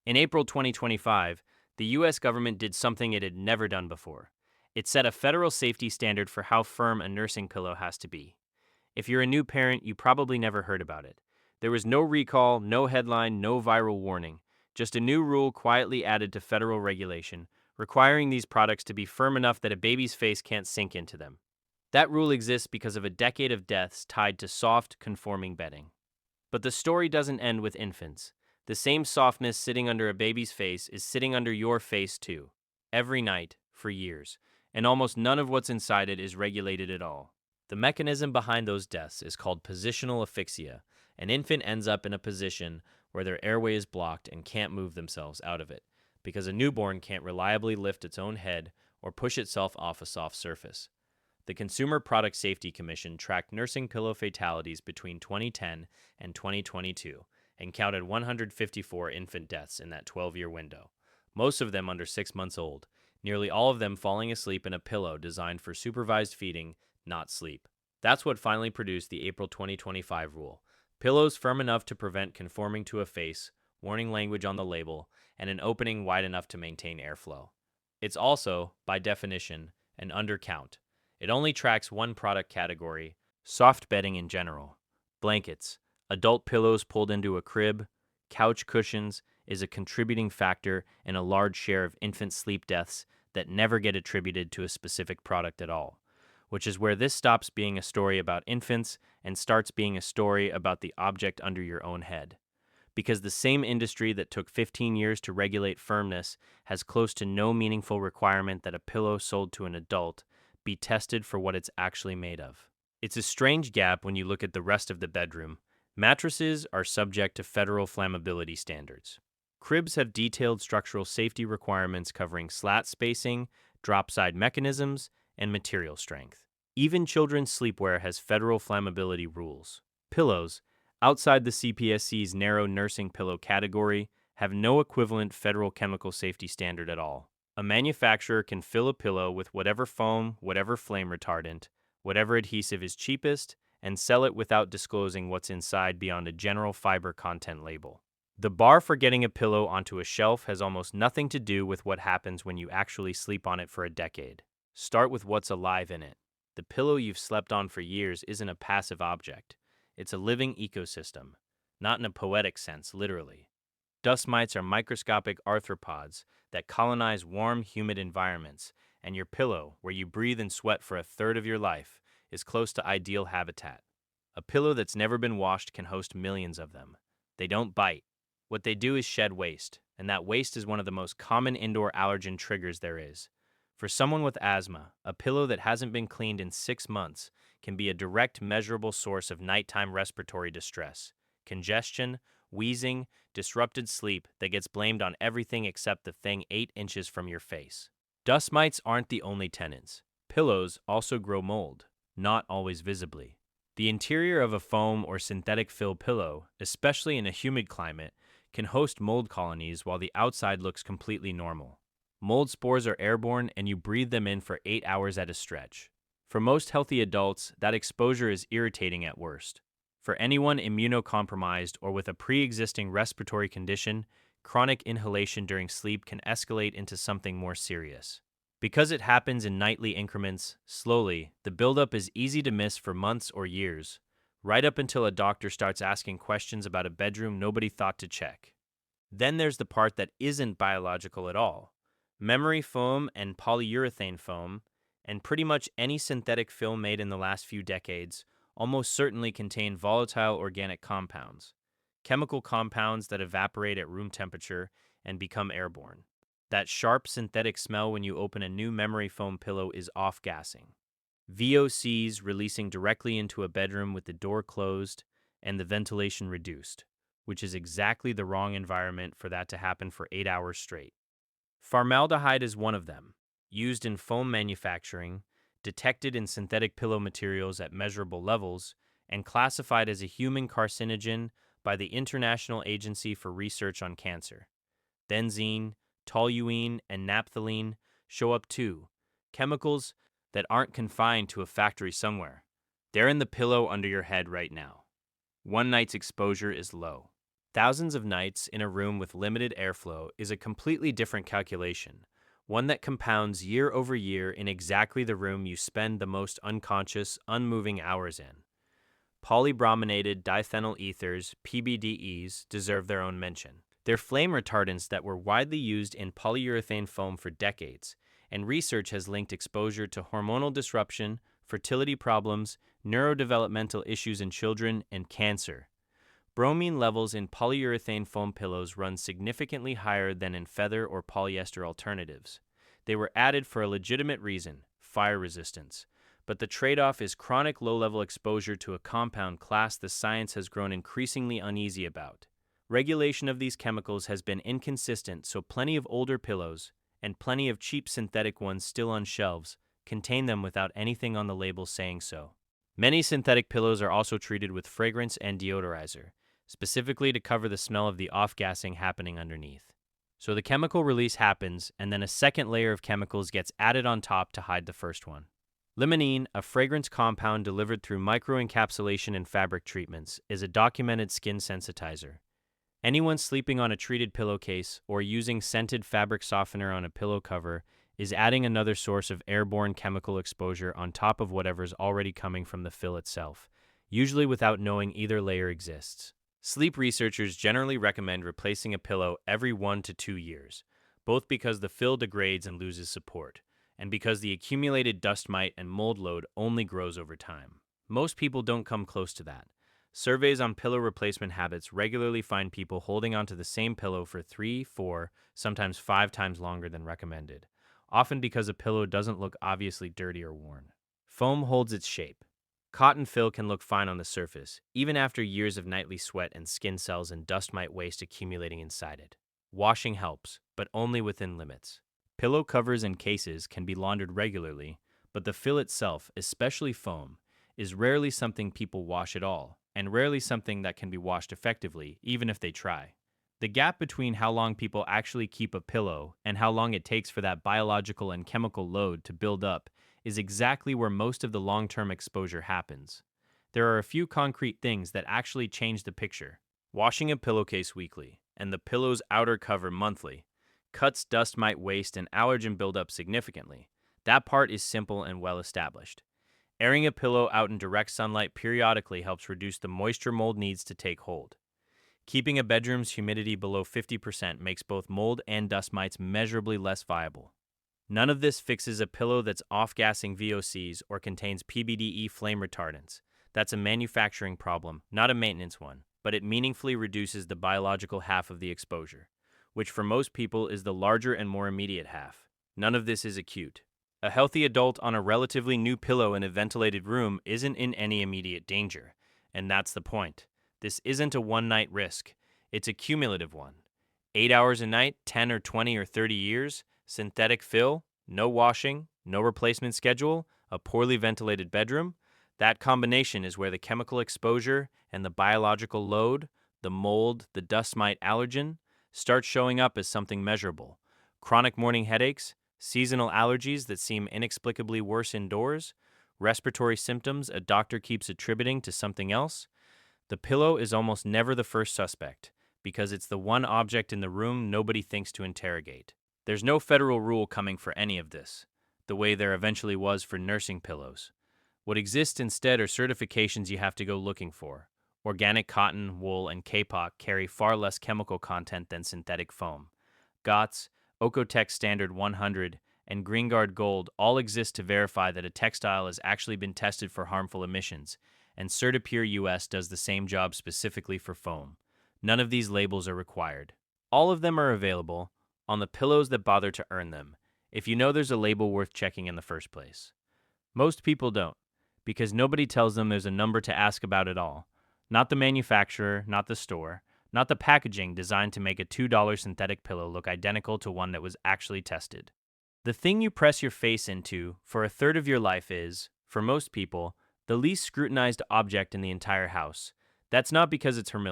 In April 2025, the U.S. government did something it had never done before. It set a federal safety standard for how firm a nursing pillow has to be. If you're a new parent, you probably never heard about it. There was no recall, no headline, no viral warning, just a new rule quietly added to federal regulation, requiring these products to be firm enough that a baby's face can't sink into them. That rule exists because of a decade of deaths tied to soft, conforming bedding. But the story doesn't end with infants. The same softness sitting under a baby's face is sitting under your face too, every night, for years, and almost none of what's inside it is regulated at all. The mechanism behind those deaths is called positional asphyxia. An infant ends up in a position where their airway is blocked and can't move themselves out of it, because a newborn can't reliably lift its own head or push itself off a soft surface. The Consumer Product Safety Commission tracked nursing pillow fatalities between 2010 and 2022 and counted 154 infant deaths in that 12-year window, most of them under 6 months old, nearly all of them falling asleep in a pillow designed for supervised feeding, not sleep. That's what finally produced the April 2025 rule: pillows firm enough to prevent conforming to a face, warning language on the label, and an opening wide enough to maintain airflow. It's also, by definition, an undercount. It only tracks one product category: soft bedding in general. Blankets, adult pillows pulled into a crib, couch cushions is a contributing factor in a large share of infant sleep deaths that never get attributed to a specific product at all, which is where this stops being a story about infants and starts being a story about the object under your own head. Because the same industry that took 15 years to regulate firmness has close to no meaningful requirement that a pillow sold to an adult be tested for what it's actually made of. It's a strange gap when you look at the rest of the bedroom. Mattresses are subject to federal flammability standards. Cribs have detailed structural safety requirements covering slat spacing, drop side mechanisms, and material strength. Even children's sleepwear has federal flammability rules. Pillows, outside the CPSC's narrow nursing pillow category, have no equivalent federal chemical safety standard at all. A manufacturer can fill a pillow with whatever foam, whatever flame retardant, whatever adhesive is cheapest, and sell it without disclosing what's inside beyond a general fiber content label. The bar for getting a pillow onto a shelf has almost nothing to do with what happens when you actually sleep on it for a decade. Start with what's alive in it. The pillow you've slept on for years isn't a passive object. It's a living ecosystem, not in a poetic sense, literally. Dust mites are microscopic arthropods that colonize warm, humid environments, and your pillow, where you breathe and sweat for a third of your life, is close to ideal habitat. A pillow that's never been washed can host millions of them. They don't bite. What they do is shed waste, and that waste is one of the most common indoor allergen triggers there is. For someone with asthma, a pillow that hasn't been cleaned in 6 months can be a direct, measurable source of nighttime respiratory distress, congestion, wheezing, disrupted sleep that gets blamed on everything except the thing 8 inches from your face. Dust mites aren't the only tenants. Pillows also grow mold, not always visibly. The interior of a foam or synthetic fill pillow, especially in a humid climate, can host mold colonies while the outside looks completely normal. Mold spores are airborne and you breathe them in for 8 hours at a stretch. For most healthy adults, that exposure is irritating at worst. For anyone immunocompromised or with a pre-existing respiratory condition, chronic inhalation during sleep can escalate into something more serious. Because it happens in nightly increments, slowly, the buildup is easy to miss for months or years, right up until a doctor starts asking questions about a bedroom nobody thought to check. Then there's the part that isn't biological at all. Memory foam and polyurethane foam, and pretty much any synthetic film made in the last few decades, almost certainly contain volatile organic compounds, chemical compounds that evaporate at room temperature and become airborne. That sharp synthetic smell when you open a new memory foam pillow is off-gassing. VOCs releasing directly into a bedroom with the door closed and the ventilation reduced, which is exactly the wrong environment for that to happen for 8 hours straight. Formaldehyde is one of them, used in foam manufacturing, detected in synthetic pillow materials at measurable levels, and classified as a human carcinogen by the International Agency for Research on Cancer. Benzene, toluene, and naphthalene show up too, chemicals that aren't confined to a factory somewhere. They're in the pillow under your head right now. One night's exposure is low. Thousands of nights in a room with limited airflow is a completely different calculation, one that compounds year over year in exactly the room you spend the most unconscious, unmoving hours in. Polybrominated diphenyl ethers, PBDEs, deserve their own mention. They're flame retardants that were widely used in polyurethane foam for decades, and research has linked exposure to hormonal disruption, fertility problems, neurodevelopmental issues in children, and cancer. Bromine levels in polyurethane foam pillows run significantly higher than in feather or polyester alternatives. They were added for a legitimate reason, fire resistance. But the trade-off is chronic low-level exposure to a compound class the science has grown increasingly uneasy about. Regulation of these chemicals has been inconsistent, so plenty of older pillows, and plenty of cheap synthetic ones still on shelves, contain them without anything on the label saying so. Many synthetic pillows are also treated with fragrance and deodorizer, specifically to cover the smell of the off-gassing happening underneath. So the chemical release happens, and then a second layer of chemicals gets added on top to hide the first one. Limonene, a fragrance compound delivered through microencapsulation in fabric treatments, is a documented skin sensitizer. Anyone sleeping on a treated pillowcase or using scented fabric softener on a pillow cover is adding another source of airborne chemical exposure on top of whatever's already coming from the fill itself, usually without knowing either layer exists. Sleep researchers generally recommend replacing a pillow every 1 to 2 years, both because the fill degrades and loses support, and because the accumulated dust mite and mold load only grows over time. Most people don't come close to that. Surveys on pillow replacement habits regularly find people holding onto the same pillow for 3, 4, sometimes 5 times longer than recommended, often because a pillow doesn't look obviously dirty or worn. Foam holds its shape. Cotton fill can look fine on the surface, even after years of nightly sweat and skin cells and dust mite waste accumulating inside it. Washing helps, but only within limits. Pillow covers and cases can be laundered regularly, but the fill itself, especially foam, is rarely something people wash at all, and rarely something that can be washed effectively, even if they try. The gap between how long people actually keep a pillow and how long it takes for that biological and chemical load to build up is exactly where most of the long-term exposure happens. There are a few concrete things that actually change the picture. Washing a pillowcase weekly, and the pillow's outer cover monthly, cuts dust mite waste and allergen buildup significantly. That part is simple and well established. Airing a pillow out in direct sunlight periodically helps reduce the moisture mold needs to take hold. Keeping a bedroom's humidity below 50% makes both mold and dust mites measurably less viable. None of this fixes a pillow that's off-gassing VOCs or contains PBDE flame retardants. That's a manufacturing problem, not a maintenance one, but it meaningfully reduces the biological half of the exposure, which for most people is the larger and more immediate half. None of this is acute. A healthy adult on a relatively new pillow in a ventilated room isn't in any immediate danger, and that's the point. This isn't a one-night risk. It's a cumulative one. 8 hours a night, 10 or 20 or 30 years, synthetic fill, no washing, no replacement schedule, a poorly ventilated bedroom. That combination is where the chemical exposure and the biological load, the mold, the dust mite allergen, start showing up as something measurable. Chronic morning headaches, seasonal allergies that seem inexplicably worse indoors, respiratory symptoms a doctor keeps attributing to something else. The pillow is almost never the first suspect, because it's the one object in the room nobody thinks to interrogate. There's no federal rule coming for any of this, the way there eventually was for nursing pillows. What exists instead are certifications you have to go looking for. Organic cotton, wool, and kapok carry far less chemical content than synthetic foam. GOTS, Okotex Standard 100, and GreenGuard Gold all exist to verify that a textile has actually been tested for harmful emissions, and Certipure US does the same job specifically for foam. None of these labels are required. All of them are available on the pillows that bother to earn them, if you know there's a label worth checking in the first place. Most people don't, because nobody tells them there's a number to ask about at all. Not the manufacturer, not the store, not the packaging designed to make a $2 synthetic pillow look identical to one that was actually tested. The thing you press your face into for a third of your life is, for most people, the least scrutinized object in the entire house. That's not because it's